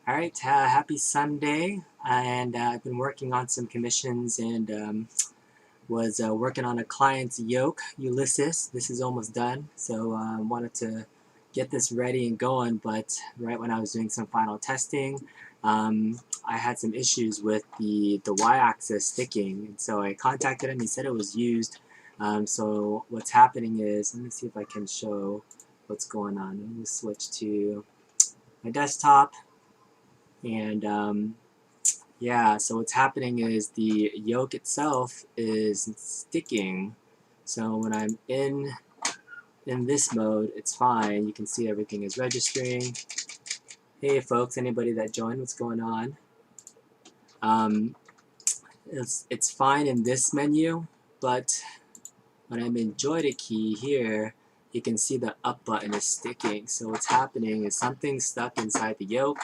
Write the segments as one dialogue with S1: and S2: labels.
S1: Alright, happy Sunday, and I've been working on some commissions and was working on a client's Yoke, Ulysses. This is almost done, so wanted to get this ready and going, but right when I was doing some final testing, I had some issues with the y-axis sticking, and so I contacted him. He said it was used. So what's happening is, let me see if I can show what's going on. Let me switch to my desktop. And yeah, so what's happening is the yoke itself is sticking. So when I'm in this mode, it's fine. You can see everything is registering. Hey folks, anybody that joined, what's going on? It's fine in this menu, but when I'm in joystick key here, you can see the up button is sticking. So what's happening is something's stuck inside the yoke,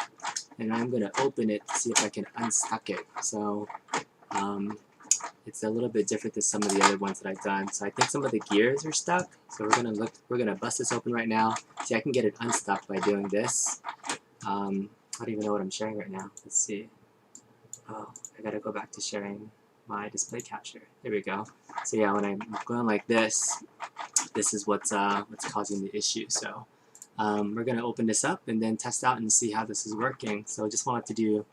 S1: and I'm going to open it to see if I can unstuck it. So it's a little bit different than some of the other ones that I've done. So I think some of the gears are stuck. So we're gonna bust this open right now. See, I can get it unstuck by doing this. I don't even know what I'm sharing right now. Let's see. Oh, I gotta go back to sharing my display capture. There we go. So yeah, when I'm going like this is what's causing the issue. So we're gonna open this up and then test out and see how this is working. So I just wanted to do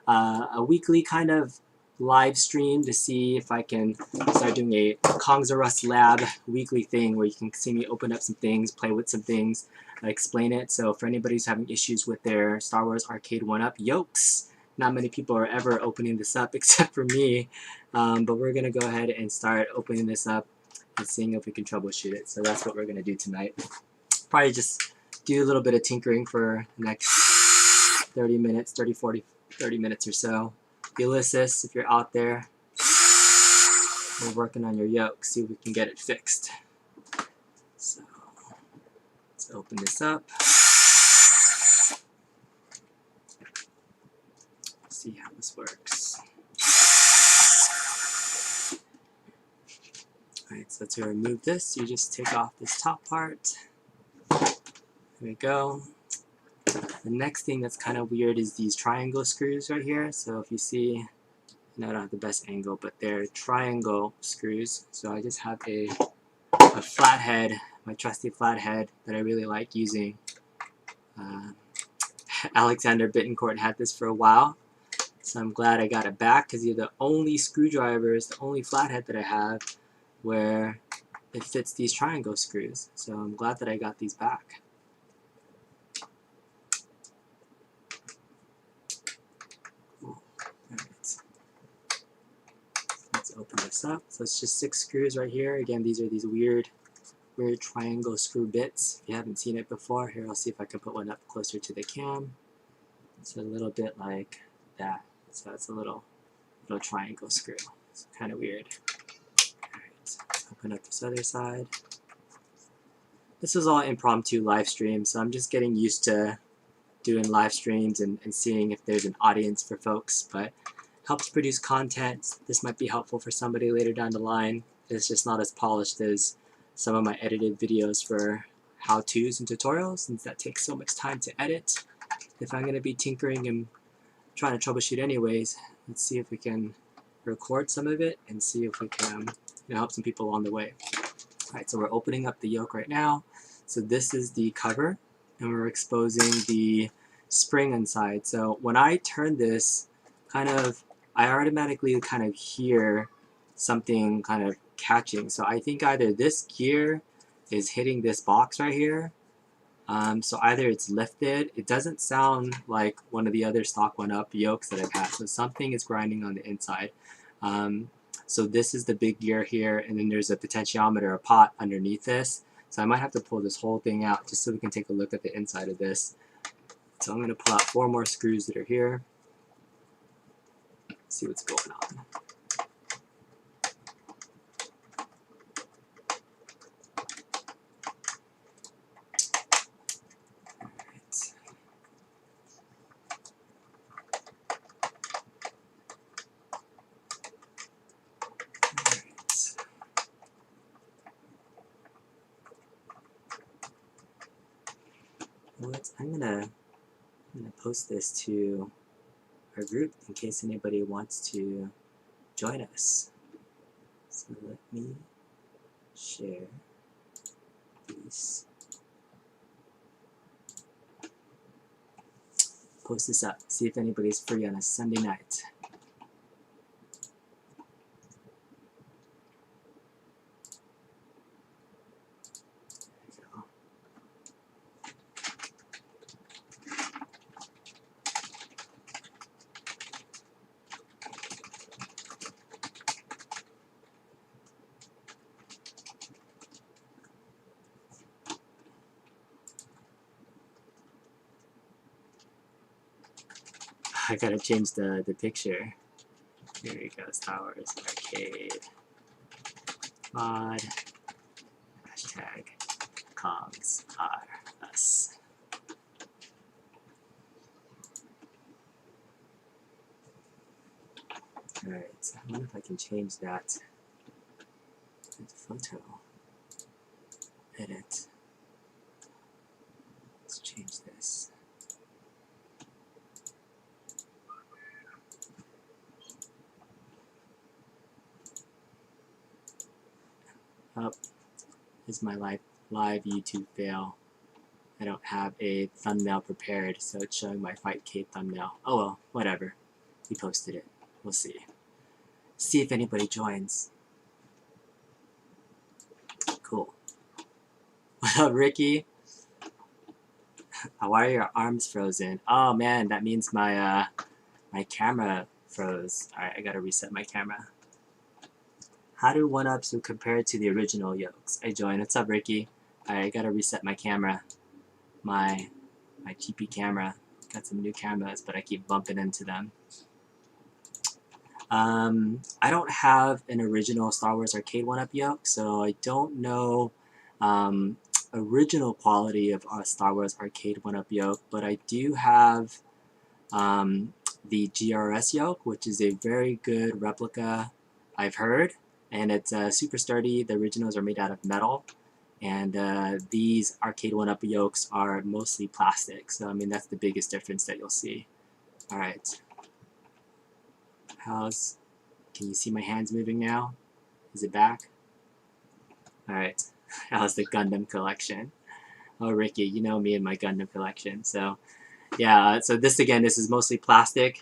S1: a weekly kind of live stream to see if I can start doing a Kongs R Us Lab weekly thing where you can see me open up some things, play with some things, explain it. So for anybody who's having issues with their Star Wars Arcade 1-Up Yokes, not many people are ever opening this up except for me, but we're going to go ahead and start opening this up and seeing if we can troubleshoot it. So that's what we're going to do tonight. Probably just do a little bit of tinkering for the next 30 minutes, 30 minutes or so. Ulysses, if you're out there, we're working on your yoke, see if we can get it fixed. So let's open this up. See how this works. Alright, so to remove this, you just take off this top part. There we go. The next thing that's kind of weird is these triangle screws right here. So if you see, I don't have the best angle, but they're triangle screws. So I just have a flathead, my trusty flathead that I really like using. Alexander Bittencourt had this for a while, so I'm glad I got it back because they're the only screwdrivers, the only flathead that I have where it fits these triangle screws. So I'm glad that I got these back. Let's open this up. So it's just 6 screws right here. Again, these are these weird triangle screw bits. If you haven't seen it before, here I'll see if I can put one up closer to the cam. It's a little bit like that. So it's a little triangle screw. It's kind of weird. Alright, let's open up this other side. This is all impromptu live stream, so I'm just getting used to doing live streams and seeing if there's an audience for folks, but helps produce content. This might be helpful for somebody later down the line. It's just not as polished as some of my edited videos for how-tos and tutorials, since that takes so much time to edit. If I'm going to be tinkering and trying to troubleshoot anyways, let's see if we can record some of it and see if we can help some people along the way. Alright, so we're opening up the yoke right now. So this is the cover, and we're exposing the spring inside. So when I turn this, I automatically kind of hear something kind of catching. So I think either this gear is hitting this box right here. So either it's lifted. It doesn't sound like one of the other stock 1-Up yokes that I've had. So something is grinding on the inside. So this is the big gear here, and then there's a potentiometer, a pot underneath this. So I might have to pull this whole thing out just so we can take a look at the inside of this. So I'm going to pull out 4 more screws that are here. See what's going on. I'm gonna I'm going to post this to our group in case anybody wants to join us. So let me share these. Post this up, see if anybody's free on a Sunday night. I gotta change the picture. Here we go, Star Wars Arcade. Mod. Hashtag Kongs are us. Alright, I wonder if I can change that to photo. Edit. Let's change this. Up is my live YouTube fail. I don't have a thumbnail prepared, so it's showing my Fightcade thumbnail. Oh well, whatever. He posted it. We'll see. See if anybody joins. Cool. What up, Ricky? Why are your arms frozen? Oh man, that means my my camera froze. Alright, I gotta reset my camera. How do 1-ups compare to the original Yokes? I joined. What's up, Ricky? I gotta reset my camera. My cheapy camera. Got some new cameras, but I keep bumping into them. I don't have an original Star Wars Arcade 1-up Yoke, so I don't know original quality of Star Wars Arcade 1-up Yoke, but I do have the GRS Yoke, which is a very good replica, I've heard, and it's super sturdy. The originals are made out of metal, and these Arcade 1-up Yokes are mostly plastic, so I mean that's the biggest difference that you'll see. Alright. Can you see my hands moving now? Is it back? Alright. How's the Gundam collection? Oh, Ricky, you know me and my Gundam collection. So, yeah, so this is mostly plastic.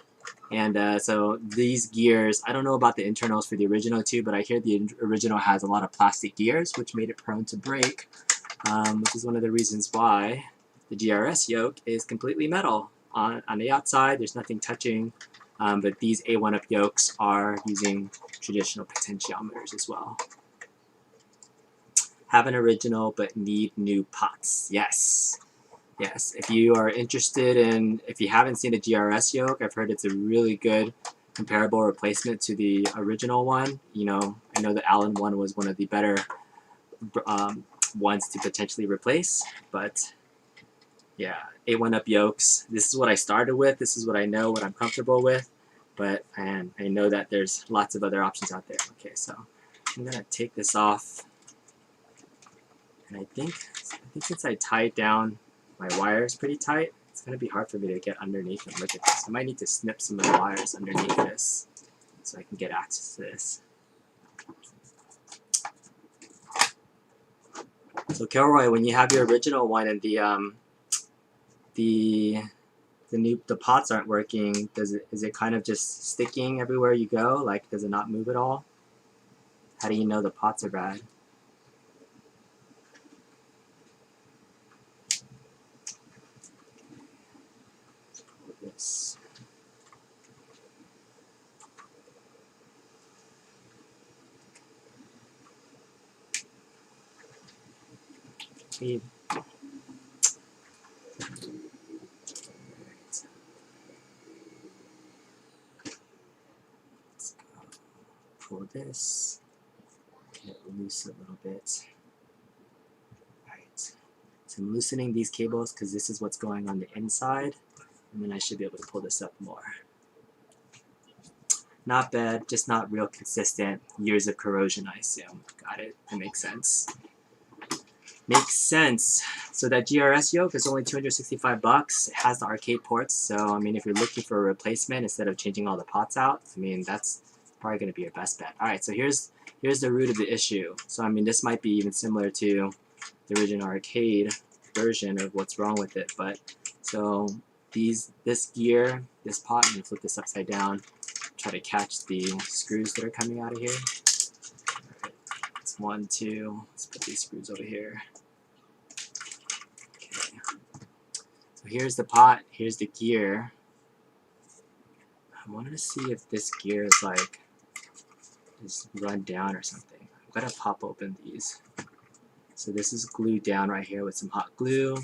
S1: And so these gears, I don't know about the internals for the original too, but I hear the original has a lot of plastic gears, which made it prone to break, which is one of the reasons why the GRS yoke is completely metal. On the outside, there's nothing touching, but these A1-up yokes are using traditional potentiometers as well. Have an original, but need new pots. Yes. Yes, if you are interested in, if you haven't seen a GRS yoke, I've heard it's a really good comparable replacement to the original one. You know, I know the Allen one was one of the better ones to potentially replace, but yeah, A1-up yokes, this is what I started with, this is what I know, what I'm comfortable with, but I know that there's lots of other options out there. Okay, so I'm gonna take this off, and I think since I tied down my wires pretty tight, it's going to be hard for me to get underneath and look at this. I might need to snip some of the wires underneath this so I can get access to this. So Kilroy, when you have your original one and the pots aren't working, is it kind of just sticking everywhere you go? Like, does it not move at all? How do you know the pots are bad? This. Let's go pull this, get it loose a little bit. Alright, so I'm loosening these cables because this is what's going on the inside, and then I should be able to pull this up more. Not bad, just not real consistent. Years of corrosion, I assume. Got it. That makes sense. Makes sense. So that GRS yoke is only 265 bucks. It has the arcade ports, so I mean if you're looking for a replacement instead of changing all the pots out, I mean that's probably going to be your best bet. Alright, so here's the root of the issue. So I mean this might be even similar to the original arcade version of what's wrong with it, but so this gear, this pot, I'm going to flip this upside down, try to catch the screws that are coming out of here. Alright, it's 1, 2, let's put these screws over here. Okay. So here's the pot, here's the gear. I wanted to see if this gear is like is run down or something. I'm gonna pop open these. So this is glued down right here with some hot glue.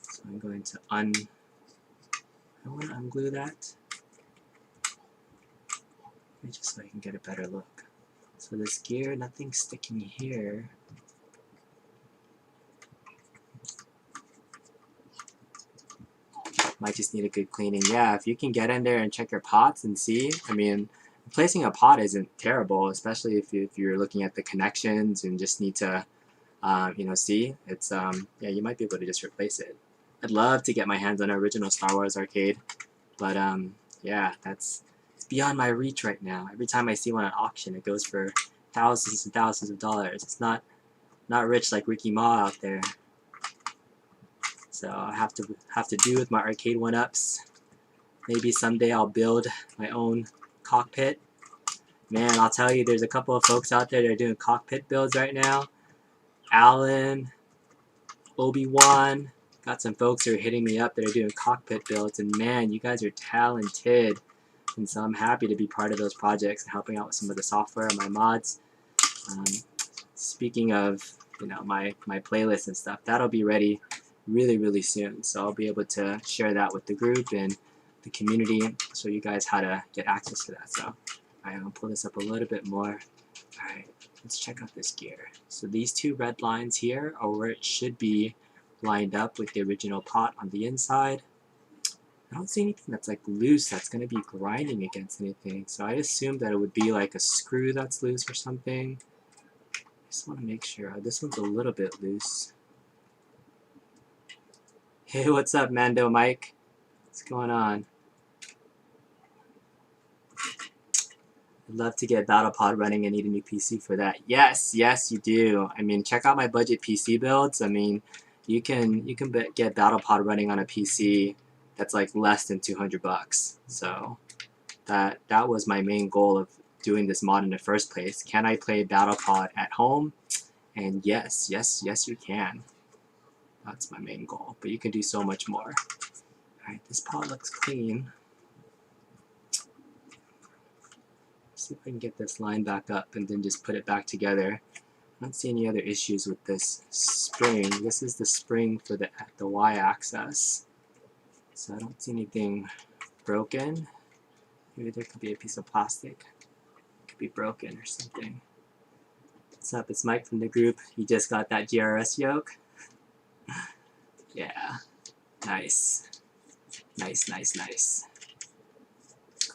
S1: So I'm going to I want to unglue that. Just so I can get a better look. So this gear, nothing's sticking here. Might just need a good cleaning. Yeah, if you can get in there and check your pots and see, I mean, replacing a pot isn't terrible, especially if you're looking at the connections and just need to, you know, see. It's yeah, you might be able to just replace it. I'd love to get my hands on an original Star Wars arcade, but yeah, it's beyond my reach right now. Every time I see one at auction, it goes for thousands and thousands of dollars. It's not rich like Ricky Ma out there. So I have to do with my arcade 1-ups. Maybe someday I'll build my own cockpit. Man, I'll tell you, there's a couple of folks out there that are doing cockpit builds right now. Alan, Obi-Wan, got some folks who are hitting me up that are doing cockpit builds, and man, you guys are talented. And so I'm happy to be part of those projects and helping out with some of the software and my mods. Speaking of, you know, my playlist and stuff, that'll be ready really soon. So I'll be able to share that with the group and the community, show you guys how to get access to that. So I'm gonna pull this up a little bit more. Alright, let's check out this gear. So these two red lines here are where it should be lined up with the original pot on the inside. I don't see anything that's like loose that's going to be grinding against anything, so I assumed that it would be like a screw that's loose or something. I just want to make sure. This one's a little bit loose. Hey, what's up, Mando Mike? What's going on? I'd love to get BattlePod running. I need a new PC for that. Yes, you do. I mean, check out my budget PC builds. I mean, you can get BattlePod running on a PC that's like less than 200 bucks. So that was my main goal of doing this mod in the first place. Can I play BattlePod at home? And yes, you can. That's my main goal, but you can do so much more. Alright, this pod looks clean. See if I can get this line back up and then just put it back together. I don't see any other issues with this spring. This is the spring for the y-axis. So I don't see anything broken. Maybe there could be a piece of plastic. It could be broken or something. What's up? It's Mike from the group. You just got that GRS yoke? Yeah. Nice. Nice.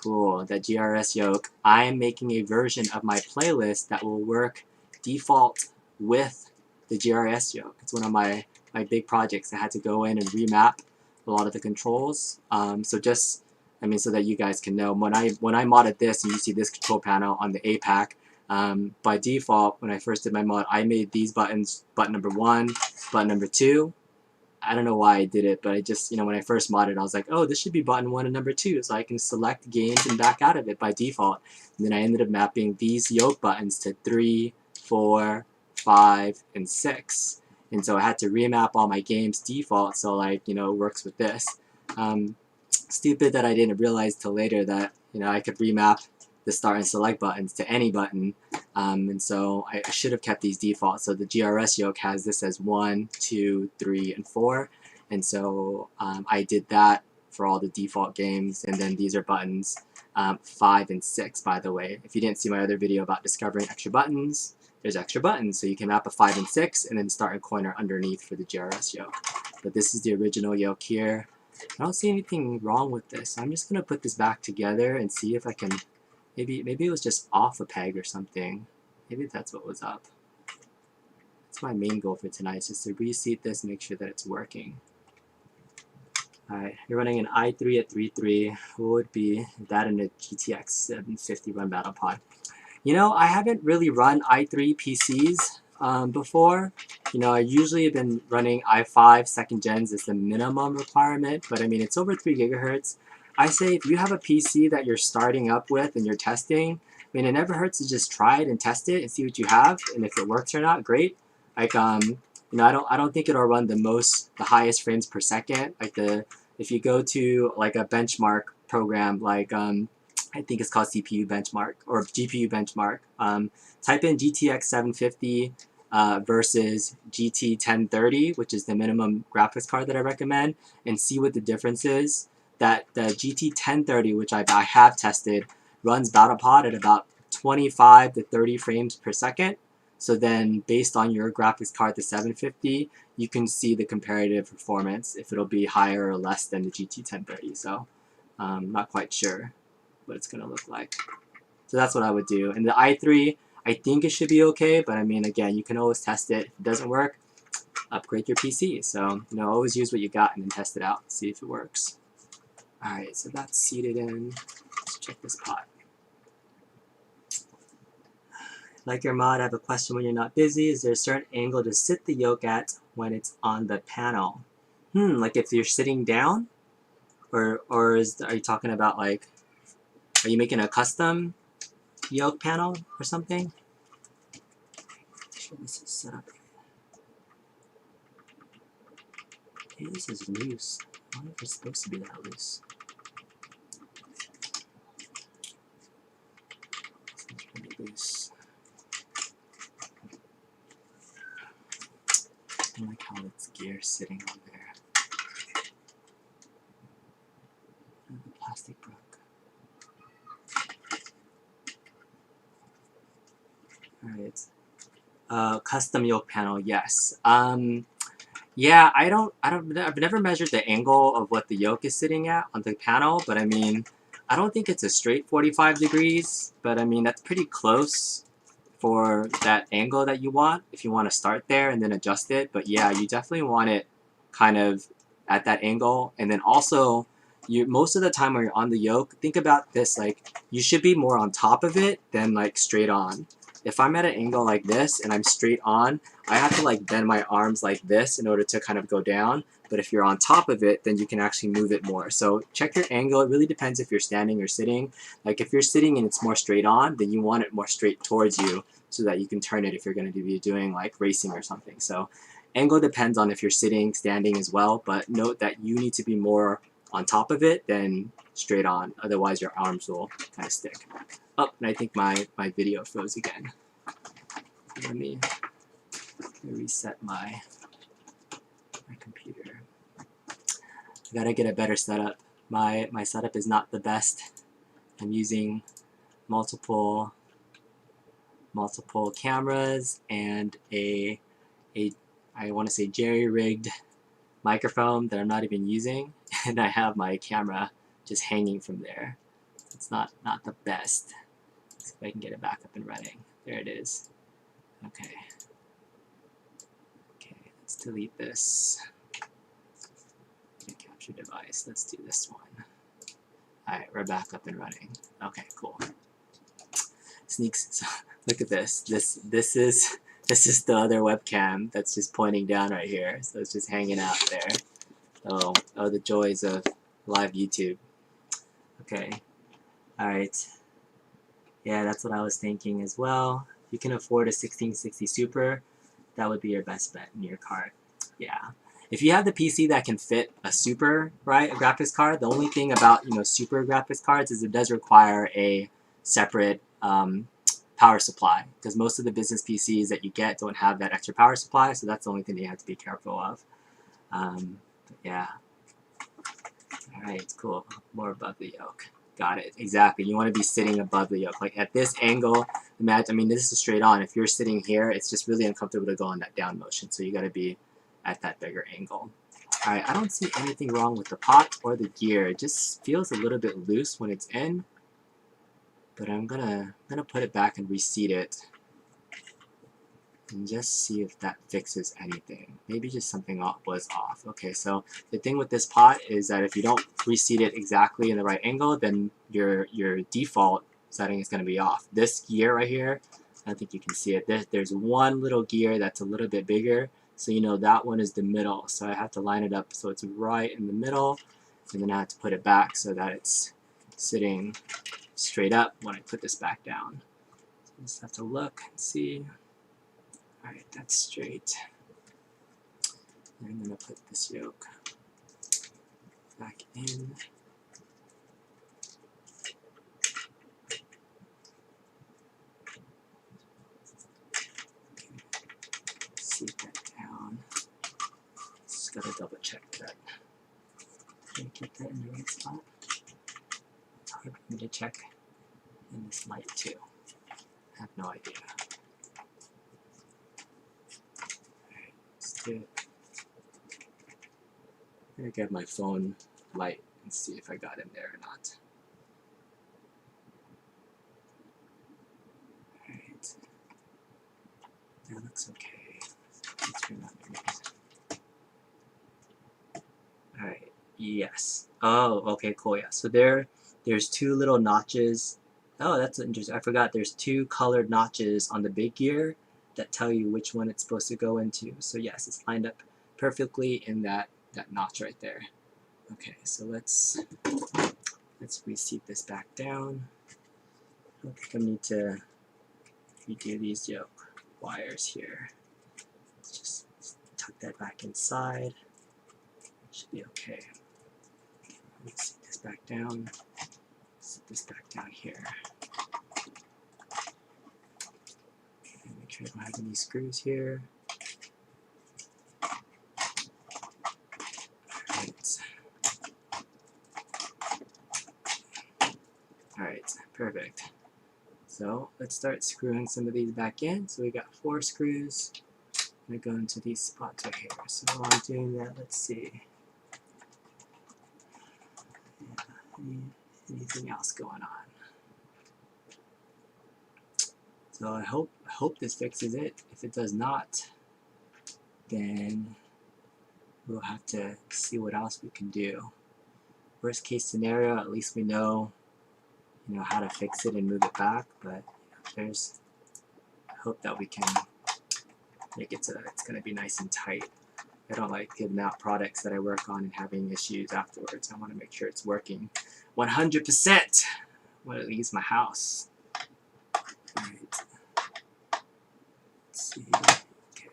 S1: Cool. That GRS yoke. I am making a version of my playlist that will work default with the GRS yoke. It's one of my big projects. I had to go in and remap a lot of the controls. So just, I mean, so that you guys can know, when I modded this and you see this control panel on the APAC, by default, when I first did my mod, I made these buttons, button number 1, button number 2. I don't know why I did it, but I just, you know, when I first modded, I was like, oh, this should be button 1 and number 2, so I can select games and back out of it by default. And then I ended up mapping these yoke buttons to 3, 4, 5, and 6. And so I had to remap all my games default, so like, you know, it works with this. Stupid that I didn't realize till later that, you know, I could remap the start and select buttons to any button. And so I should have kept these default. So the GRS yoke has this as 1, 2, 3, and 4. And so I did that for all the default games. And then these are buttons 5 and 6, by the way. If you didn't see my other video about discovering extra buttons, there's extra buttons. So you can map a 5 and 6 and then start and corner underneath for the GRS yoke. But this is the original yoke here. I don't see anything wrong with this. I'm just going to put this back together and see if I can, maybe it was just off a peg or something. Maybe that's what was up. That's my main goal for tonight, is just to reseat this, make sure that it's working. Alright, you're running an i3 at 3.3. What would be that in a GTX 750 run battle pod? You know, I haven't really run i3 PCs before. You know, I usually have been running i5 second gens as the minimum requirement, but I mean, it's over 3 gigahertz. I say if you have a PC that you're starting up with and you're testing, I mean, it never hurts to just try it and test it and see what you have, and if it works or not, great. Like, you know, I don't think it'll run the highest frames per second. Like if you go to like a benchmark program, like I think it's called CPU benchmark or GPU benchmark. Type in GTX 750 versus GT 1030, which is the minimum graphics card that I recommend, and see what the difference is. That the GT 1030, which I have tested, runs BattlePod at about 25 to 30 frames per second. So then, based on your graphics card, the 750, you can see the comparative performance, if it'll be higher or less than the GT 1030. So, not quite sure what it's going to look like. So that's what I would do. And the i3, I think it should be okay, but I mean, again, you can always test it. If it doesn't work, upgrade your PC. So, you know, always use what you got and then test it out, see if it works. Alright, so that's seated in. Let's check this pot. Like your mod, I have a question when you're not busy. Is there a certain angle to sit the yoke at when it's on the panel? Like if you're sitting down? Or are you talking about like, are you making a custom yoke panel or something? Make sure this is set up right. Hey, this is loose. I wonder if it's supposed to be that loose. This is pretty loose. I like how it's gear sitting on there. And the plastic broke. Alright. Custom yoke panel, yes. Yeah, I've never measured the angle of what the yoke is sitting at on the panel, but I mean, I don't think it's a straight 45 degrees, but I mean, that's pretty close for that angle that you want, if you want to start there and then adjust it. But yeah, you definitely want it kind of at that angle. And then also, most of the time when you're on the yoke, think about this, like, you should be more on top of it than like straight on. If I'm at an angle like this and I'm straight on, I have to like bend my arms like this in order to kind of go down. But if you're on top of it, then you can actually move it more. So check your angle. It really depends if you're standing or sitting. Like if you're sitting and it's more straight on, then you want it more straight towards you so that you can turn it if you're going to be doing like racing or something. So angle depends on if you're sitting, standing as well. But note that you need to be more on top of it than straight on. Otherwise your arms will kind of stick. Oh, and I think my video froze again. Let me reset my computer. I gotta get a better setup. My setup is not the best. I'm using multiple cameras and I want to say jerry-rigged microphone that I'm not even using, and I have my camera just hanging from there. It's not the best. Let's see if I can get it back up and running. There it is. Okay. Okay, let's delete this. Capture device. Let's do this one. Alright, we're back up and running. Okay, cool. Sneaks. So, look at this. This is the other webcam that's just pointing down right here. So it's just hanging out there. Oh, the joys of live YouTube. Okay. Alright. Yeah, that's what I was thinking as well. If you can afford a 1660 Super, that would be your best bet in your card. Yeah. If you have the PC that can fit a Super, right, a graphics card, the only thing about, you know, Super graphics cards is it does require a separate power supply, because most of the business PCs that you get don't have that extra power supply, so that's the only thing that you have to be careful of. But yeah. Alright, cool. More above the yoke. Got it. Exactly. You want to be sitting above the yoke. Like at this angle, imagine, I mean, this is straight on. If you're sitting here, it's just really uncomfortable to go on that down motion, so you got to be at that bigger angle. Alright, I don't see anything wrong with the pot or the gear. It just feels a little bit loose when it's in. But I'm gonna put it back and reseat it. and just see if that fixes anything. Maybe just something was off. Okay, so the thing with this pot is that if you don't reseat it exactly in the right angle, then your default setting is going to be off. This gear right here, I think you can see it. There's one little gear that's a little bit bigger, so you know that one is the middle. So I have to line it up so it's right in the middle, and then I have to put it back so that it's sitting straight up when I put this back down. So I just have to look and see. Alright, that's straight. And I'm going to put this yoke back in. Seat that down. Just got to double check that. Did I get that in the right spot? It's hard for me to check in this light too. I have no idea. Alright, let's do it. I'm going to get my phone light and see if I got in there or not. Alright. That looks okay. Let's turn on the light. Alright, yes. Oh, okay, cool, yeah. So there's two little notches. Oh, that's interesting. I forgot there's two colored notches on the big gear that tell you which one it's supposed to go into. So yes, it's lined up perfectly in that notch right there. Okay, so let's reseat this back down. I don't think I need to redo these yoke wires here. Just tuck that back inside. Should be okay. Let's set this back down. Set this back down here. And make sure I don't have any screws here. Alright, perfect. So let's start screwing some of these back in. So we got 4 screws. I'm going to go into these spots right here. So while I'm doing that, let's see. Yeah, anything else going on? So I hope this fixes it. If it does not, then we'll have to see what else we can do. Worst case scenario, at least we know, how to fix it and move it back. But I hope that we can make it so that it's going to be nice and tight. I don't like giving out products that I work on and having issues afterwards. I want to make sure it's working 100% when it leaves my house. Alright. Let's see. Okay.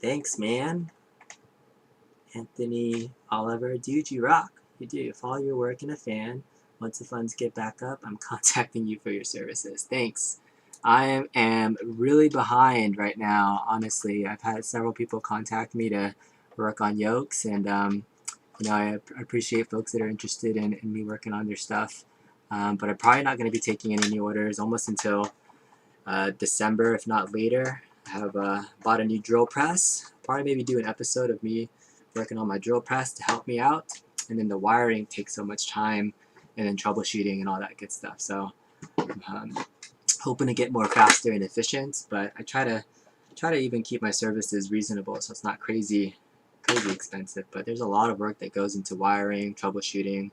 S1: Thanks, man. Anthony Oliver, dude, you rock. You do. Follow your work in a fan. Once the funds get back up, I'm contacting you for your services. Thanks. I am really behind right now, honestly. I've had several people contact me to work on yokes, and I appreciate folks that are interested in me working on their stuff. But I'm probably not going to be taking any new orders almost until December, if not later. I have bought a new drill press. Probably maybe do an episode of me working on my drill press to help me out. And then the wiring takes so much time, and then troubleshooting and all that good stuff. So hoping to get more faster and efficient, but I try to even keep my services reasonable so it's not crazy expensive. But there's a lot of work that goes into wiring, troubleshooting,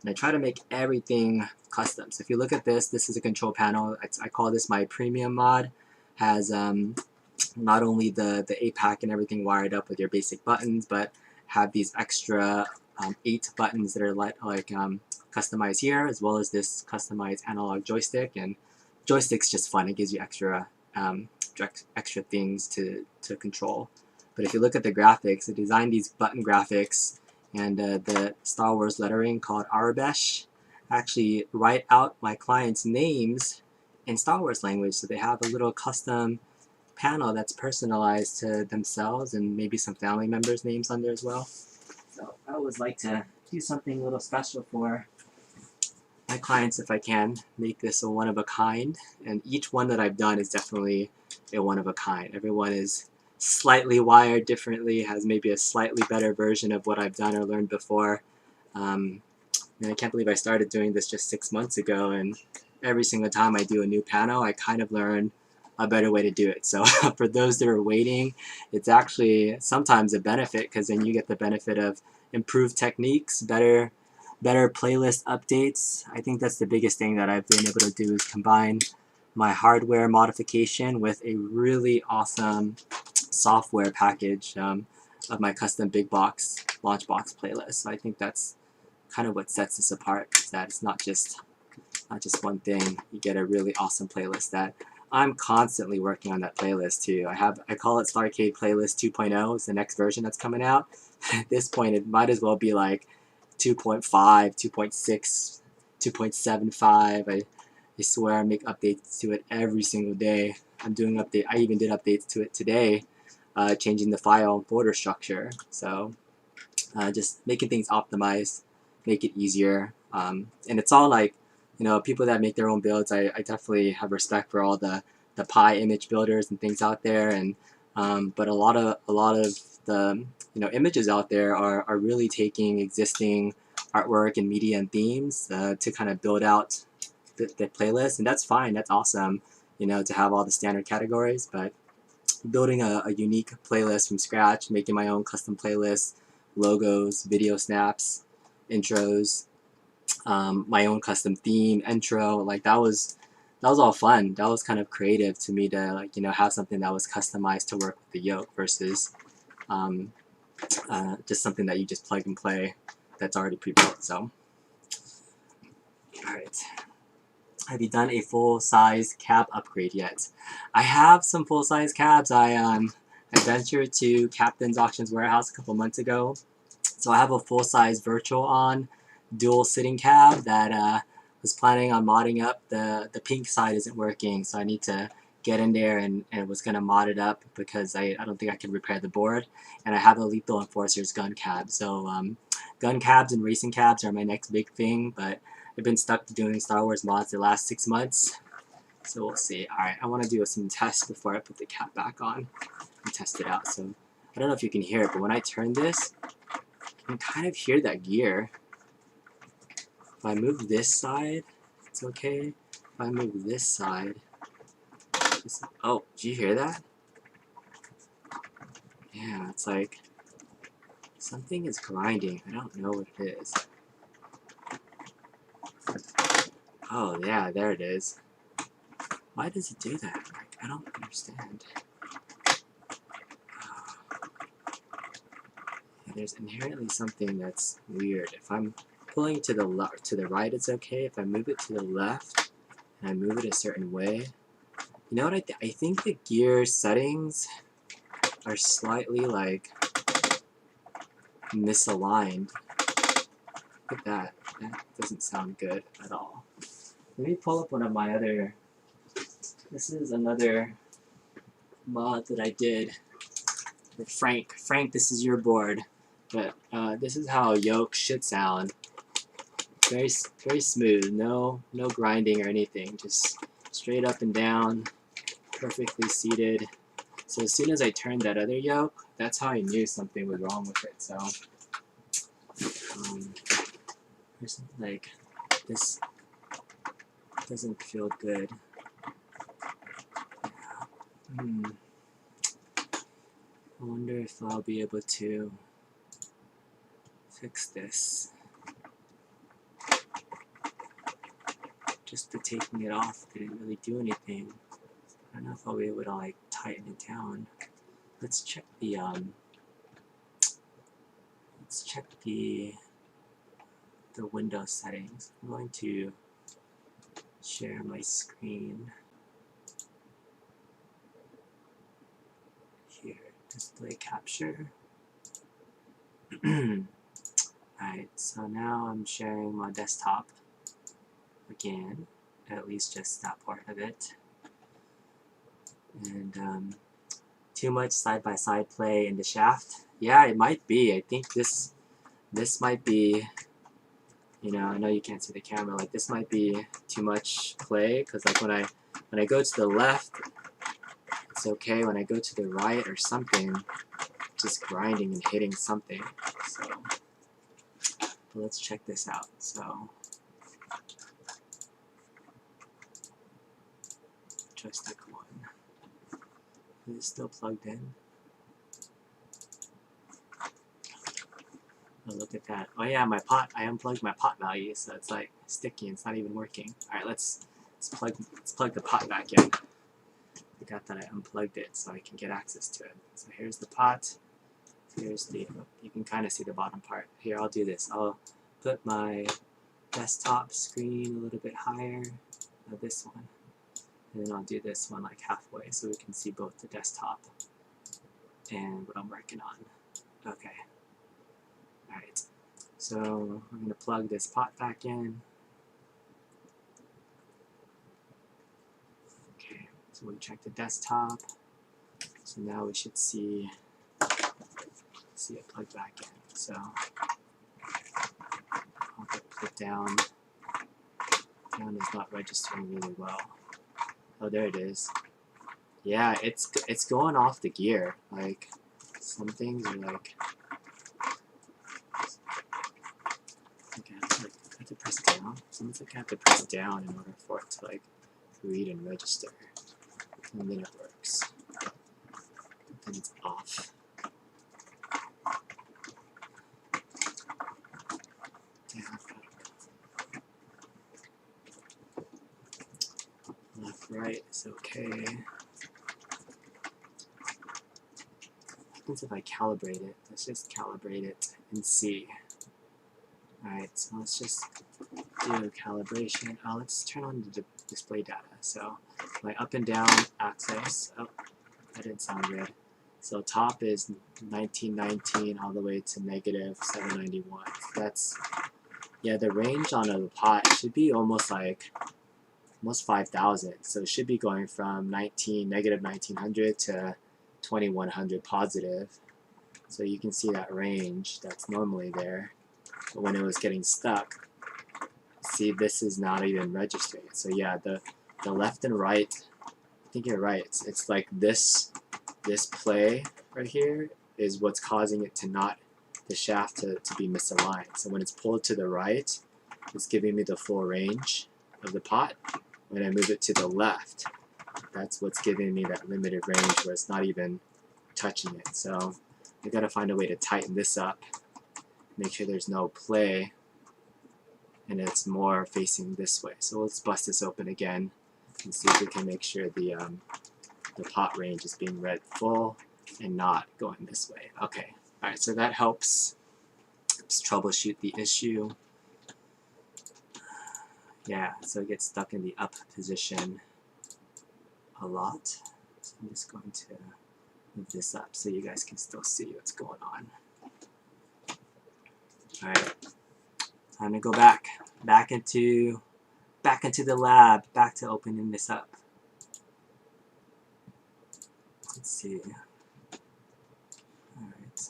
S1: and I try to make everything custom. So if you look at this is a control panel. I call this my premium mod. Has not only the APAC and everything wired up with your basic buttons, but have these extra 8 buttons that are customized here, as well as this customized analog joystick. And joystick's just fun. It gives you extra things to control. But if you look at the graphics, I designed these button graphics, and the Star Wars lettering called Arabesh actually write out my clients' names in Star Wars language, so they have a little custom panel that's personalized to themselves and maybe some family members' names on there as well. So I always like to do something a little special for my clients if I can, make this a one-of-a-kind, and each one that I've done is definitely a one-of-a-kind. Everyone is slightly wired differently, has maybe a slightly better version of what I've done or learned before, And I can't believe I started doing this just 6 months ago, and every single time I do a new panel, I kind of learn a better way to do it. So for those that are waiting, it's actually sometimes a benefit, because then you get the benefit of improved techniques, better playlist updates. I think that's the biggest thing that I've been able to do, is combine my hardware modification with a really awesome software package of my custom big box launch box playlist. So I think that's kind of what sets this apart, is that it's not just one thing. You get a really awesome playlist that I'm constantly working on. That playlist too. I call it Starcade Playlist 2.0. It's the next version that's coming out. At this point, it might as well be like 2.5, 2.6, 2.75. I swear I make updates to it every single day. I even did updates to it today, changing the file and folder structure. So just making things optimized, make it easier. And it's all like, people that make their own builds, I definitely have respect for all the Pi image builders and things out there. And but a lot of the images out there are really taking existing artwork and media and themes to kind of build out the playlist, and that's fine. That's awesome, to have all the standard categories. But building a unique playlist from scratch, making my own custom playlists, logos, video snaps, intros, my own custom theme, intro, like that was all fun. That was kind of creative to me to have something that was customized to work with the Yoke versus just something that you just plug and play that's already pre-built. So, all right. Have you done a full-size cab upgrade yet? I have some full-size cabs. I ventured to Captain's Auctions Warehouse a couple months ago. So I have a full-size virtual on dual sitting cab that was planning on modding up. The pink side isn't working, so I need to get in there and was going to mod it up because I don't think I can repair the board. And I have a Lethal Enforcer's gun cab. So gun cabs and racing cabs are my next big thing, but I've been stuck doing Star Wars mods the last 6 months, so we'll see. Alright, I want to do some tests before I put the cap back on and test it out. So I don't know if you can hear it, but when I turn this, you can kind of hear that gear. If I move this side, it's okay. If I move this side, oh, did you hear that? Yeah, it's like something is grinding. I don't know what it is. Oh yeah, there it is. Why does it do that? Like, I don't understand. Yeah, there's inherently something that's weird. If I'm pulling to the right, it's okay. If I move it to the left and I move it a certain way, you know what I think the gear settings are slightly like misaligned. Look at that. That doesn't sound good at all. Let me pull up one of my other. This is another mod that I did for Frank. Frank, this is your board, but this is how Yoke should sound. Very smooth. No grinding or anything. Just straight up and down, perfectly seated. So as soon as I turned that other Yoke, that's how I knew something was wrong with it. So there's like this doesn't feel good. I wonder if I'll be able to fix this. Just the taking it off didn't really do anything. I don't know if I'll be able to like tighten it down. Let's check the Windows settings. I'm going to share my screen here. Display capture. Alright, so now I'm sharing my desktop again, at least just that part of it. And too much side-by-side play in the shaft. Yeah, it might be. I think this might be, I know you can't see the camera, like this might be too much play, because like when I go to the left, it's okay. When I go to the right or something, just grinding and hitting something. So, So let's check this out. So joystick 1. Is it still plugged in? Oh, look at that. Oh yeah, my pot, I unplugged my pot value, so it's like sticky and it's not even working. Alright, let's plug the pot back in. I forgot that I unplugged it so I can get access to it. So here's the pot. Here's the, you can kind of see the bottom part. Here, I'll do this. I'll put my desktop screen a little bit higher, this one. And then I'll do this one like halfway so we can see both the desktop and what I'm working on. Okay. Alright, so I'm going to plug this pot back in. Okay, so we check the desktop. So now we should see it plugged back in. So I'll put down. Down is not registering really well. Oh, there it is. Yeah, it's going off the gear. Like some things are like. I have to press down. Sometimes I have to press down in order for it to like read and register. And then it works. Then it's off. Down. Left, right is okay. What happens if I calibrate it? Let's just calibrate it and see. Alright, so let's just do calibration. Let's turn on the display data. So my up and down axis. Oh, that didn't sound good. So top is 1919 all the way to negative 791. That's, yeah, the range on a pot should be almost 5,000. So it should be going from negative 1900 to 2100 positive. So you can see that range that's normally there. But when it was getting stuck, see, this is not even registering. So yeah, the left and right, I think you're right. It's like this play right here is what's causing it to not, the shaft to be misaligned. So when it's pulled to the right, it's giving me the full range of the pot. When I move it to the left, that's what's giving me that limited range where it's not even touching it. So I gotta find a way to tighten this up. Make sure there's no play and it's more facing this way. So let's bust this open again and see if we can make sure the pot range is being read full and not going this way. Okay, alright, so that helps troubleshoot the issue. Yeah, so it gets stuck in the up position a lot. So I'm just going to move this up so you guys can still see what's going on. Alright, time to go back into the lab, back to opening this up. Let's see. Alright.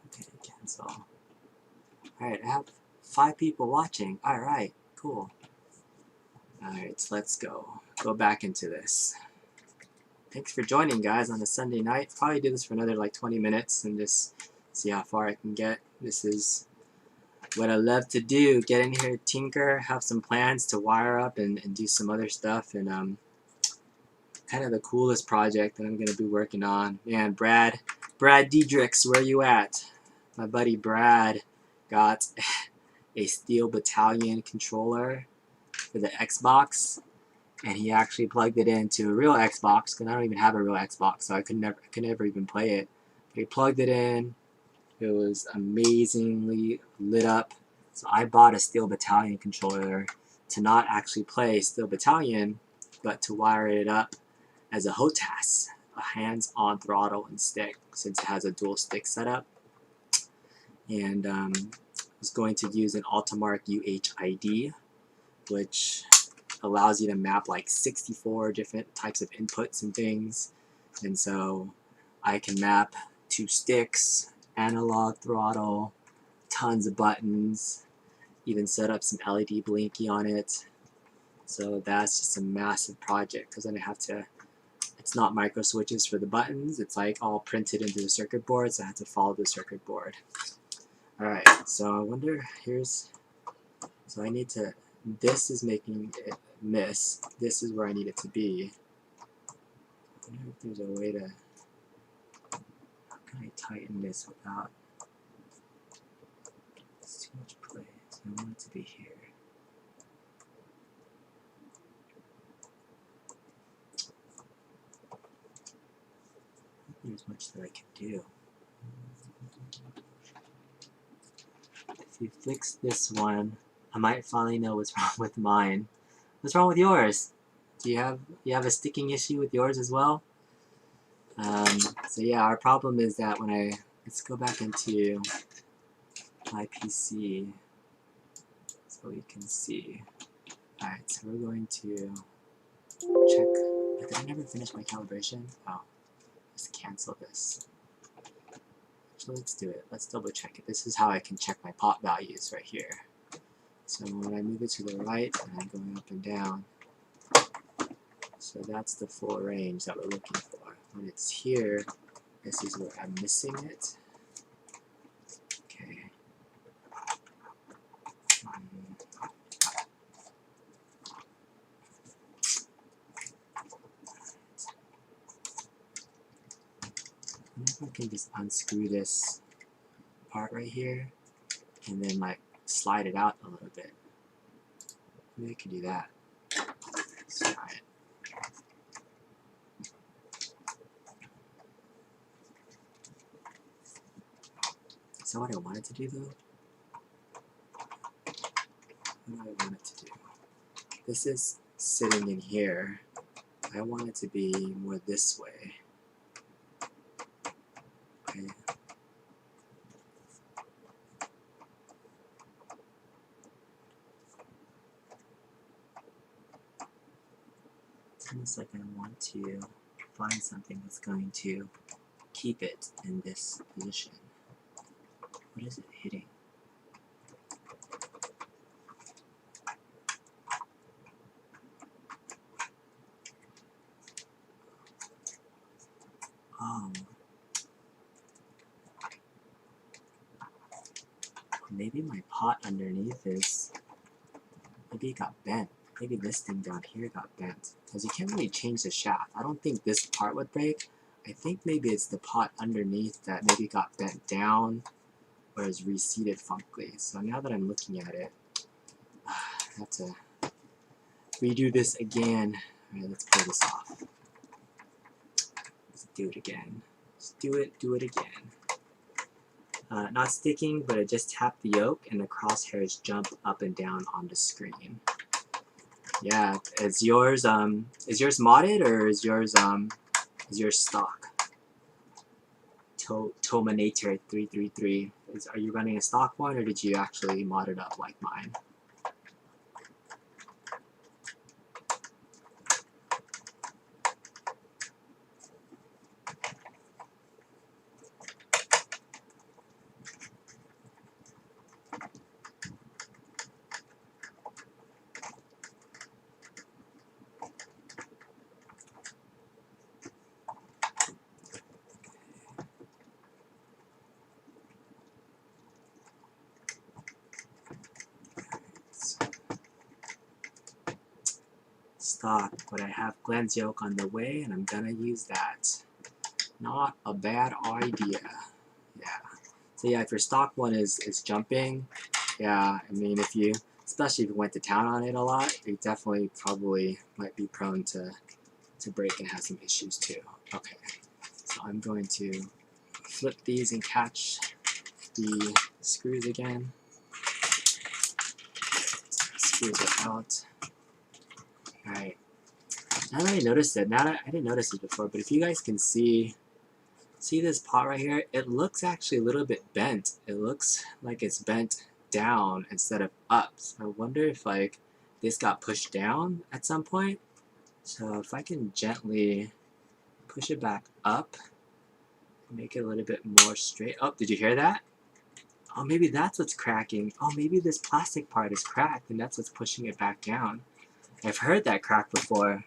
S1: Okay, cancel. Alright, I have 5 people watching. Alright, cool. Alright, so let's go back into this. Thanks for joining, guys, on a Sunday night. Probably do this for another like 20 minutes and just see how far I can get. This is what I love to do. Get in here, tinker, have some plans to wire up and do some other stuff. And kind of the coolest project that I'm going to be working on. Man, Brad Diedrichs, where you at? My buddy Brad got a Steel Battalion controller for the Xbox. And he actually plugged it into a real Xbox, because I don't even have a real Xbox, so I could never even play it. But he plugged it in. It was amazingly lit up. So I bought a Steel Battalion controller to not actually play Steel Battalion, but to wire it up as a HOTAS, a hands-on throttle and stick, since it has a dual stick setup. And I was going to use an Altimark UHID, which allows you to map like 64 different types of inputs and things. And so I can map 2 sticks, analog throttle, tons of buttons, even set up some LED blinky on it. So that's just a massive project, because then I have to it's not micro switches for the buttons, it's like all printed into the circuit board, so I have to follow the circuit board. Alright, so I wonder, so I need to, this is making it miss, this is where I need it to be. I wonder if there's a way to, how can I tighten this without, it's too much play, so I want it to be here. There's much that I can do. If you fix this one, I might finally know what's wrong with mine. What's wrong with yours? Do you have a sticking issue with yours as well? So yeah, our problem is that when let's go back into my PC so we can see. Alright, so we're going to check. Did I never finish my calibration? Oh, let's cancel this. So let's do it. Let's double check it. This is how I can check my pot values right here. So when I move it to the right and I'm going up and down, so that's the full range that we're looking for. When it's here, this is where I'm missing it. Okay. I wonder if I can just unscrew this part right here and then like slide it out a little bit. Maybe I can do that. Let's try it. Is that what I wanted to do though? What do I want it to do? This is sitting in here. I want it to be more this way. Okay. It's almost like I want to find something that's going to keep it in this position. What is it hitting? Maybe my pot underneath is, maybe it got bent. Maybe this thing down here got bent. Because you can't really change the shaft. I don't think this part would break. I think maybe it's the pot underneath that maybe got bent down or is reseated funkily. So now that I'm looking at it, I have to redo this again. Alright, let's pull this off. Let's do it again. Let's do it again. Not sticking, but I just tap the yoke and the crosshairs jump up and down on the screen. Yeah, is yours modded or is yours stock? Potentiometer 333. Are you running a stock one or did you actually mod it up like mine? Stock, but I have Glenn's yoke on the way and I'm gonna use that. Not a bad idea. Yeah. So yeah, if your stock one is jumping, yeah, I mean especially if you went to town on it a lot, you definitely probably might be prone to break and have some issues too. Okay. So I'm going to flip these and catch the screws again. Screws are out. Alright. Now that I noticed it, I didn't notice it before, but if you guys can see this pot right here, it looks actually a little bit bent. It looks like it's bent down instead of up. So I wonder if like this got pushed down at some point. So if I can gently push it back up, make it a little bit more straight. Oh, did you hear that? Oh, maybe that's what's cracking. Oh, maybe this plastic part is cracked and that's what's pushing it back down. I've heard that crack before.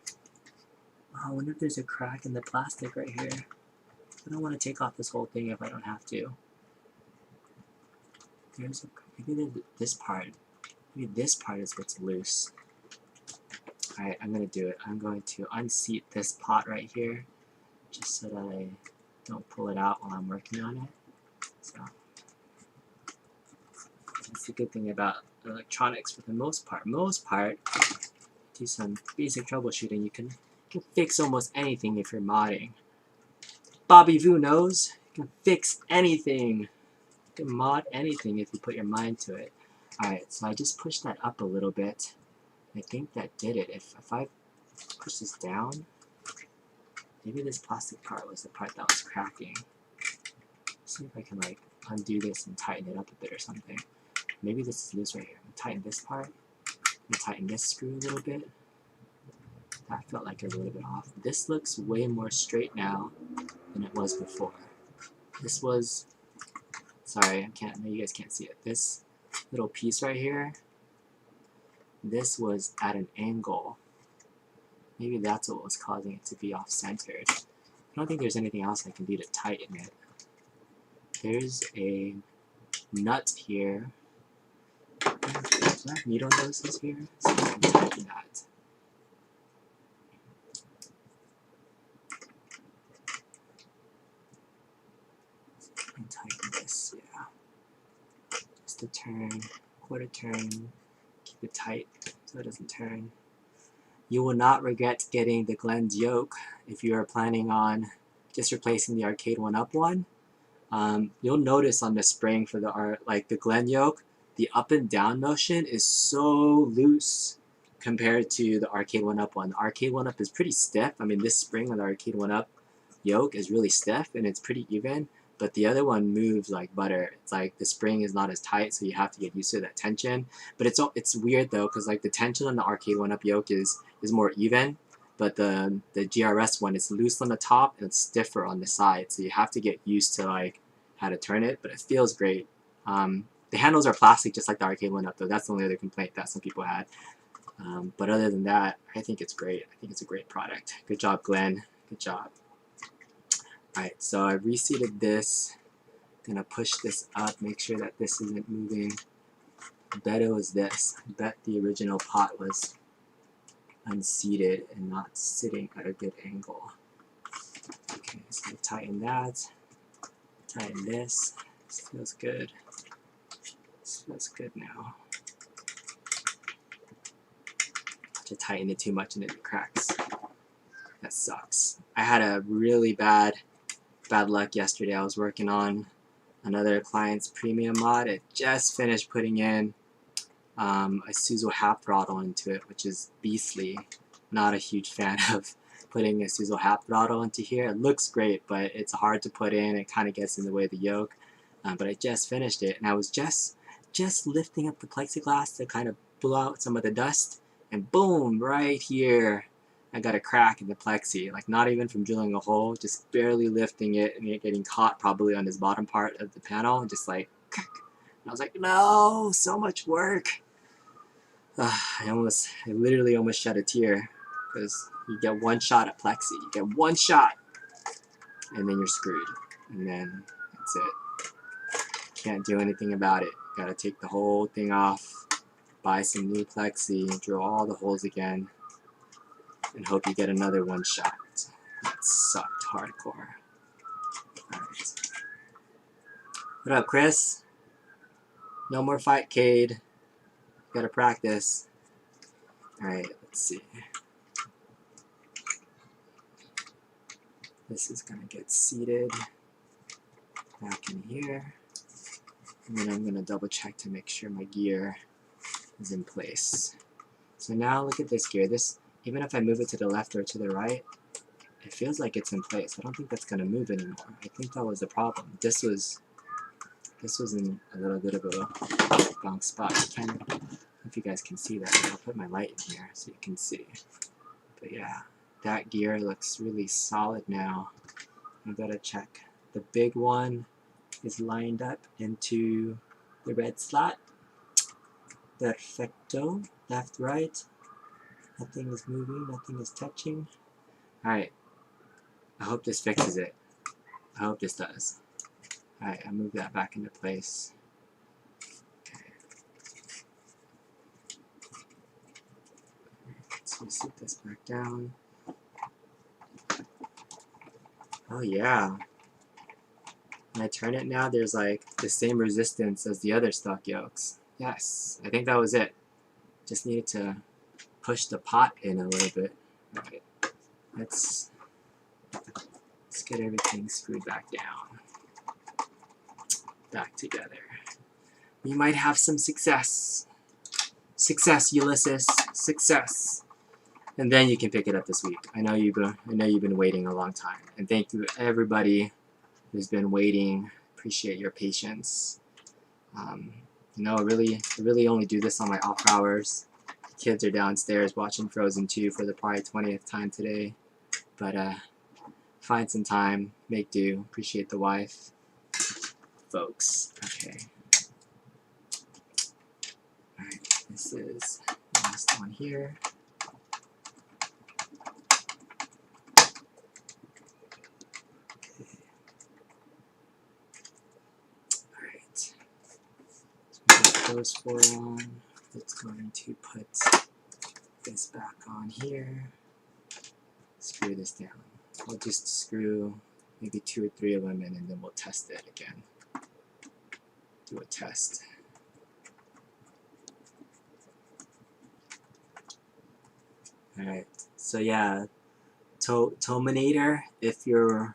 S1: I wonder if there's a crack in the plastic right here. I don't want to take off this whole thing if I don't have to. There's maybe this part. Maybe this part is what's loose. Alright, I'm going to do it. I'm going to unseat this pot right here, just so that I don't pull it out while I'm working on it. So that's the good thing about electronics for the most part. Do some basic troubleshooting. You can fix almost anything if you're modding. Bobby Vu knows you can fix anything. You can mod anything if you put your mind to it. Alright, so I just pushed that up a little bit. I think that did it. If I push this down, maybe this plastic part was the part that was cracking. Let's see if I can like undo this and tighten it up a bit or something. Maybe this is loose right here. I'm gonna tighten this part. I'm gonna tighten this screw a little bit. That felt like it was a little bit off. This looks way more straight now than it was before. This was, sorry, you guys can't see it. This little piece right here, this was at an angle. Maybe that's what was causing it to be off-centered. I don't think there's anything else I can do to tighten it. There's a nut here. Do I have needle noses here? So I can tighten that. And tighten this, yeah. Just a turn, quarter turn, keep it tight so it doesn't turn. You will not regret getting the Glen's Yoke if you are planning on just replacing the Arcade 1-Up one. You'll notice on the spring for the Glen Yoke, the up and down motion is so loose compared to the Arcade 1-Up one. The Arcade 1-Up is pretty stiff. I mean, this spring on the Arcade 1-Up Yoke is really stiff and it's pretty even, but the other one moves like butter. It's like the spring is not as tight, so you have to get used to that tension. But it's weird though, because like the tension on the Arcade 1-Up Yoke is more even, but the GRS one is loose on the top and it's stiffer on the side, so you have to get used to like how to turn it, but it feels great. The handles are plastic just like the Arcade 1-Up though. That's the only other complaint that some people had. But other than that, I think it's great. I think it's a great product. Good job, Glenn. Good job. Alright, so I reseated this. I'm gonna push this up, make sure that this isn't moving. I bet it was this. I bet the original pot was unseated and not sitting at a good angle. Okay, so tighten that. Tighten this. This feels good. This feels good now. To tighten it too much and it cracks. That sucks. I had a really bad luck yesterday. I was working on another client's premium mod. It just finished putting in a Suzo half throttle into it, which is beastly. Not a huge fan of putting a Suzo half throttle into here. It looks great, but it's hard to put in. It kind of gets in the way of the yoke. But I just finished it, and I was just lifting up the plexiglass to kind of blow out some of the dust, and boom, right here, I got a crack in the plexi, like not even from drilling a hole, just barely lifting it and it getting caught probably on this bottom part of the panel, and just like, crack. And I was like, no, so much work. I literally almost shed a tear, because you get one shot at plexi, you get one shot, and then you're screwed, and then that's it. Can't do anything about it. Gotta take the whole thing off, buy some new plexi, drill all the holes again, and hope you get another one shot. That sucked hardcore. Alright. What up, Chris? No more fight, Cade. Gotta practice. Alright, let's see. This is gonna get seated back in here. And then I'm gonna double check to make sure my gear is in place. So now look at this gear. Even if I move it to the left or to the right, it feels like it's in place. I don't think that's gonna move anymore. I think that was the problem. This was in a little bit of a wrong spot. I don't know if you guys can see that. I'll put my light in here so you can see. But yeah, that gear looks really solid now. I gotta check. The big one is lined up into the red slot. Perfecto. Left, right. Nothing is moving, nothing is touching. Alright, I hope this fixes it. I hope this does. Alright, I moved that back into place. Okay. Let's set this back down. Oh yeah. When I turn it now, there's like the same resistance as the other stock yokes. Yes, I think that was it. Just needed to push the pot in a little bit. Alright, let's get everything screwed back down. Back together. We might have some success. Success, Ulysses. Success. And then you can pick it up this week. I know you've been waiting a long time. And thank you everybody who's been waiting. Appreciate your patience. You know, I really only do this on my off hours. Kids are downstairs watching Frozen 2 for the probably 20th time today. But find some time, make do. Appreciate the wife, folks. Okay. Alright, this is the last one here. Alright. So we got those four on. It's going to put this back on here. Screw this down. I'll just screw maybe 2 or 3 of them in, and then we'll test it again. Do a test. Alright, so yeah, potentiometer, if your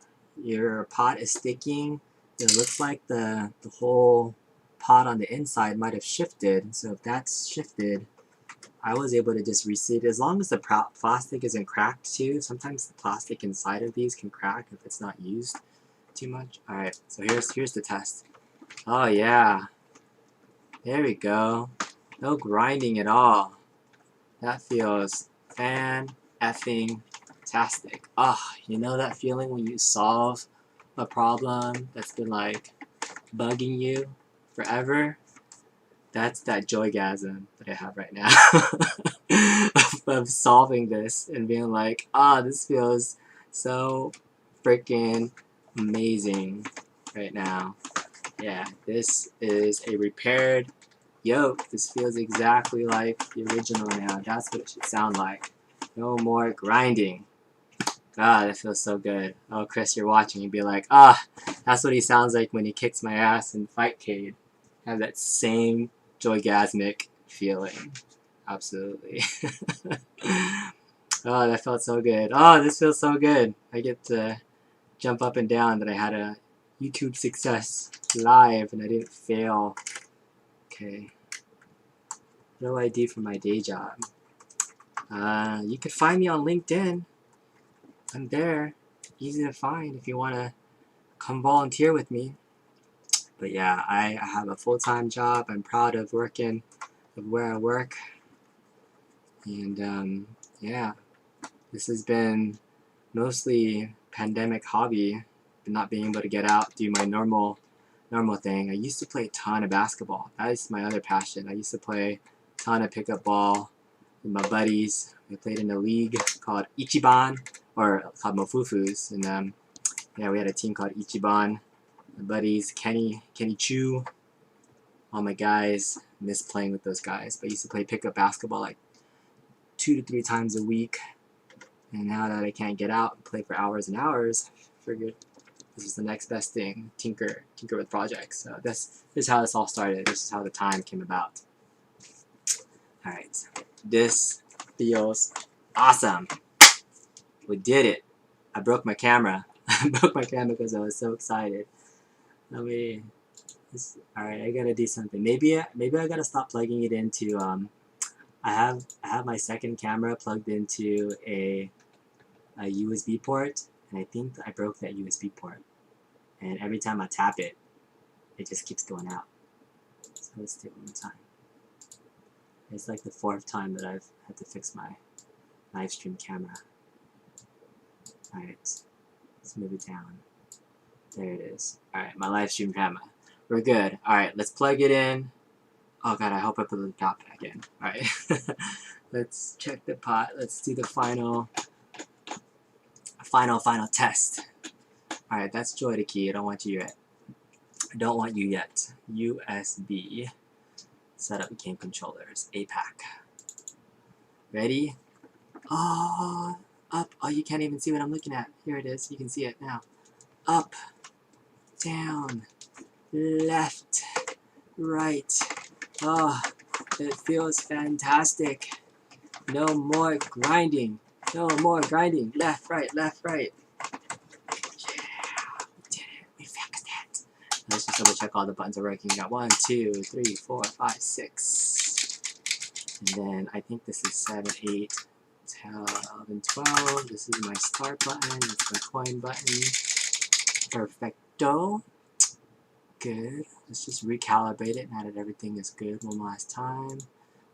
S1: pot is sticking, it looks like the whole pot on the inside might have shifted. So if that's shifted, I was able to just reseat it. As long as the plastic isn't cracked too. Sometimes the plastic inside of these can crack if it's not used too much. Alright, so here's the test. Oh yeah. There we go. No grinding at all. That feels fan-effing-tastic. Ah, you know that feeling when you solve a problem that's been like bugging you forever? That's that joygasm that I have right now of solving this and being like, ah, this feels so freaking amazing right now. Yeah, this is a repaired Yoke. This feels exactly like the original now. That's what it should sound like. No more grinding. Ah, that feels so good. Oh, Chris, you're watching. You'd be like, ah, that's what he sounds like when he kicks my ass in Fightcade. Have that same joygasmic feeling. Absolutely. Oh, that felt so good. Oh, this feels so good. I get to jump up and down that I had a YouTube success live and I didn't fail. Okay. What do I do for my day job? You could find me on LinkedIn. I'm there. Easy to find if you want to come volunteer with me. But yeah, I have a full-time job. I'm proud of working of where I work. And yeah, this has been mostly pandemic hobby, not being able to get out, do my normal thing. I used to play a ton of basketball. That is my other passion. I used to play a ton of pickup ball with my buddies. We played in a league called Ichiban, or called Mofufus. And yeah, we had a team called Ichiban. My buddies, Kenny Chu, all my guys. Miss playing with those guys. But I used to play pickup basketball like 2 to 3 times a week. And now that I can't get out and play for hours and hours, I figured this is the next best thing. Tinker with projects. So this is how this all started. This is how the time came about. Alright, this feels awesome. We did it. I broke my camera. I broke my camera because I was so excited. Alright, I gotta do something. Maybe I gotta stop plugging it into I have my second camera plugged into a USB port, and I think I broke that USB port. And every time I tap it, it just keeps going out. So let's do it one more time. It's like the 4th time that I've had to fix my live stream camera. Alright, let's move it down. There it is. Alright, my live stream camera. We're good. Alright, let's plug it in. Oh god, I hope I put the top back in. Alright. Let's check the pot. Let's do the final Final test. Alright, that's Joy the key. I don't want you yet. I don't want you yet. USB. Setup game controllers. APAC. Ready? Oh, up. Oh, you can't even see what I'm looking at. Here it is. You can see it now. Up. Down. Left. Right. Oh, it feels fantastic. No more grinding. No more grinding. Left, right, left, right. Yeah, we did it. We fixed it. Let's just double check all the buttons are working. We got 1, 2, 3, 4, 5, 6. And then I think this is 7, 8, 11, 12. This is my start button. It's my coin button. Perfecto. Good. Let's just recalibrate it now that everything is good one last time.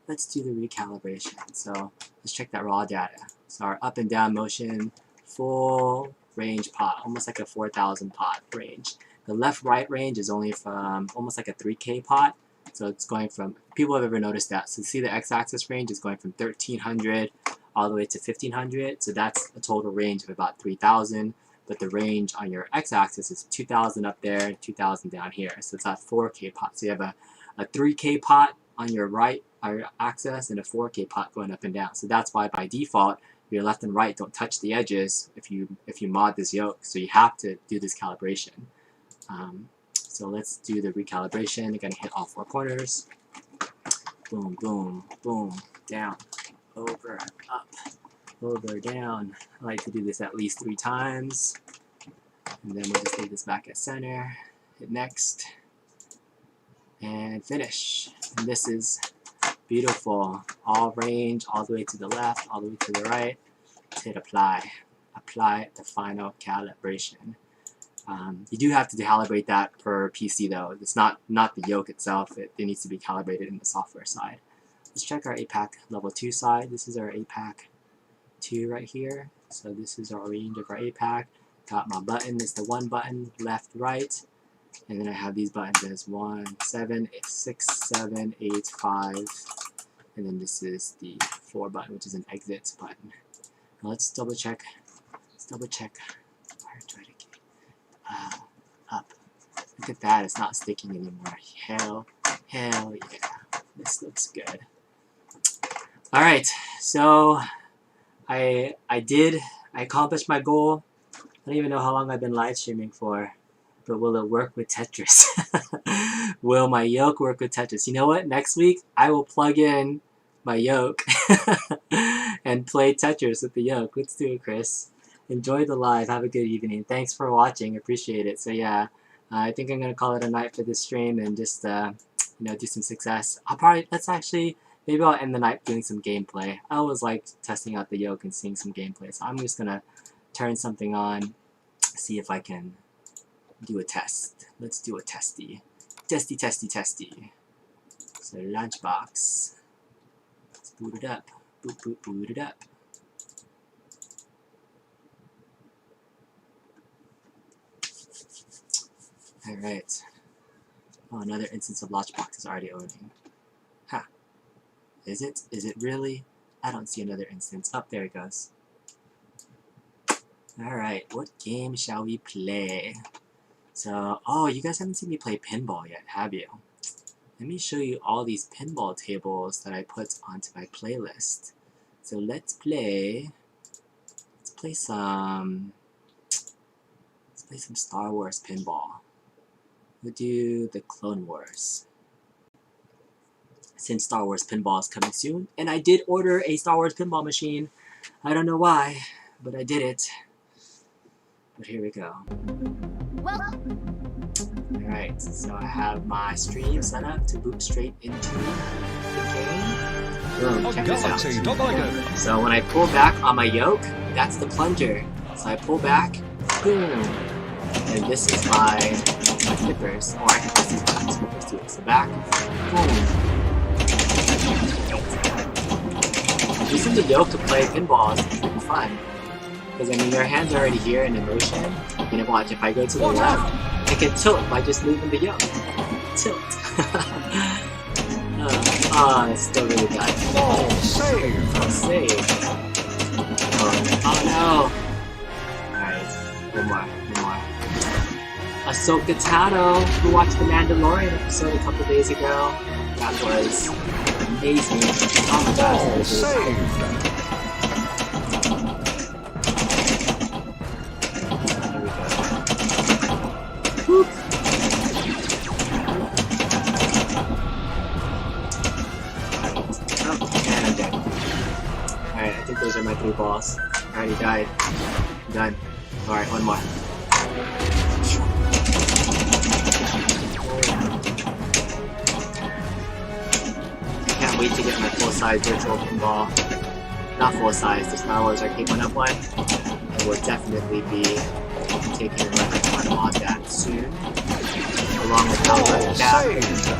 S1: Let's do the recalibration. So let's check that raw data. So our up and down motion, full range pot, almost like a 4,000 pot range. The left-right range is only from almost like a 3K pot. So it's going from, people have ever noticed that. So see the x-axis range is going from 1300 all the way to 1500. So that's a total range of about 3000. But the range on your x-axis is 2000 up there and 2000 down here. So it's a 4K pot. So you have a 3K pot on your right axis and a 4K pot going up and down. So that's why by default your left and right don't touch the edges if you mod this yoke. So you have to do this calibration. So let's do the recalibration. You're gonna hit all 4 corners. Boom, boom, boom, down, over, up, over, down. I like to do this at least 3 times. And then we'll just leave this back at center. Hit next. And finish. And this is beautiful. All range, all the way to the left, all the way to the right. Let's hit apply. Apply the final calibration. You do have to calibrate that per PC though. It's not the yoke itself. It needs to be calibrated in the software side. Let's check our APAC level 2 side. This is our APAC 2 right here. So this is our range of our APAC. Got my button. It's the 1 button, left, right. And then I have these buttons as 1, 7, 6, 7, 8, 5. And then this is the 4 button, which is an exit button. Now let's double check. Let's double check. Up. Look at that, it's not sticking anymore. Hell yeah. This looks good. Alright, so I accomplished my goal. I don't even know how long I've been live streaming for, but will it work with Tetris? Will my yoke work with Tetris? You know what? Next week I will plug in my yoke and play Tetris with the yoke. Let's do it, Chris. Enjoy the live. Have a good evening. Thanks for watching. Appreciate it. So yeah, I think I'm gonna call it a night for this stream and just do some success. Maybe I'll end the night doing some gameplay. I always like testing out the yoke and seeing some gameplay. So I'm just gonna turn something on, see if I can do a test. Let's do a testy. Testy. So Lunchbox. Let's boot it up. Boot it up. Alright. Oh, another instance of Lunchbox is already owning. Ha. Is it? Is it really? I don't see another instance. Oh, there it goes. Alright, what game shall we play? So, oh, you guys haven't seen me play pinball yet, have you? Let me show you all these pinball tables that I put onto my playlist. So let's play some Star Wars pinball. We'll do the Clone Wars. Since Star Wars pinball is coming soon, and I did order a Star Wars pinball machine. I don't know why, but I did it. But here we go. Alright, so I have my stream set up to boot straight into the game. Boom, check this out. So when I pull back on my yoke, that's the plunger. So I pull back, boom, and this is my flippers. Oh, I can press these buttons. Let's do it. So back, boom. Using the yoke to play pinball is pretty fun. Because I mean, your hands are already here in motion. And watch, if I go to the left, I can tilt by just moving the yoke. Tilt. It's still really bad. Oh, save. Oh no. One more. Ahsoka Tano, who watched the Mandalorian episode a couple days ago. That was amazing. Oh my gosh, that was really Whoop. Oh, and I'm dead. Alright, I think those are my 3 balls. I already died. I'm done. Alright, one more. I can't wait to get my full-size virtual pinball. Not full-size, the Star Wars Arcade 1-Up one. I will definitely be taking a run on that soon. Along with Calibration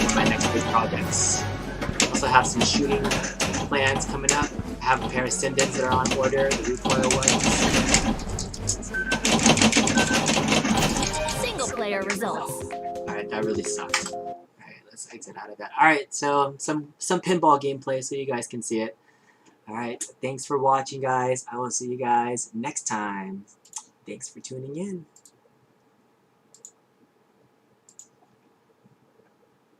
S1: and my next big projects. Also have some shooting plans coming up. I have a pair of Sindens that are on order, the recoil ones.
S2: Single player results.
S1: Alright, that really sucks. Alright, let's exit out of that. Alright, so some pinball gameplay so you guys can see it. Alright, thanks for watching, guys. I will see you guys next time. Thanks for tuning in.